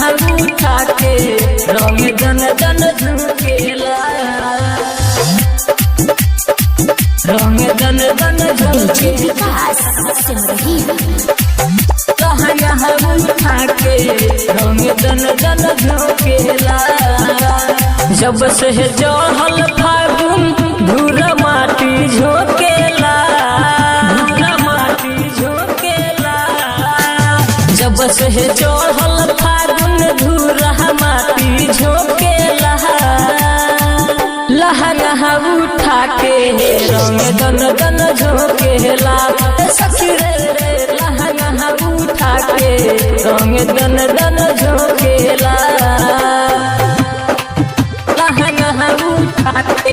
उठा के रंग दन दन झुकेला रंग दन दन झुकेला उठा के रंग दन दन झुकेला जब से जहल फागुन धूर माटी झोंकेला जब से चढ़ल फागुन धूर माटी झोंकेला लहंगा उठा के रंग दन दन झोंकेला सखी रे लहंगा उठा के रंग दन दन झोंकेला लहंगा उठा के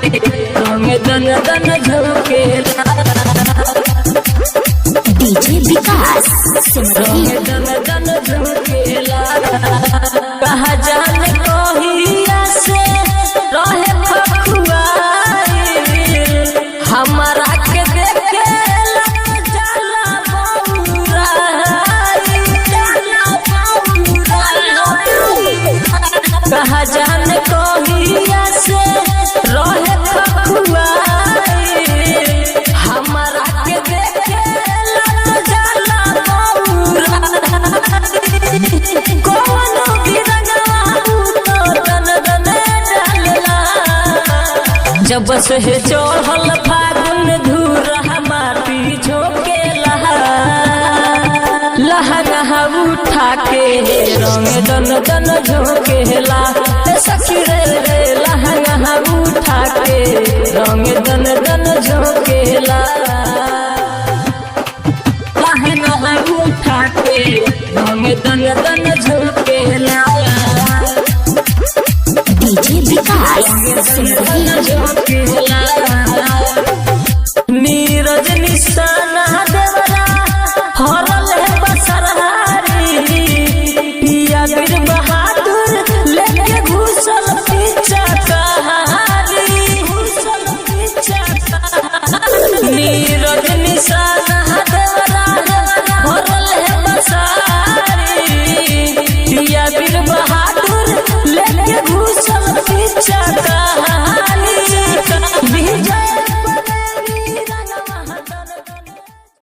रंग दन दन झोंकेला डीजे विकास दन दन झुकेला कहा जाने कहिया से रहे फखुआई हमारा के देखेला जाला बौराई कहा जाने कहिया से रहे फखुआई हमारा के देखेला जाला कोनो गिरनवा दन दन डालला जब से चढ़ल फागुन धूर माटी झोंकेला लहंगा उठा के रंग दन दन झोंकेला सखी रे लहंगा उठा के रंग दन दन झोंकेला लहंगा उठा के रंग दन दन झोंकेला डीजे विकास झोंकेला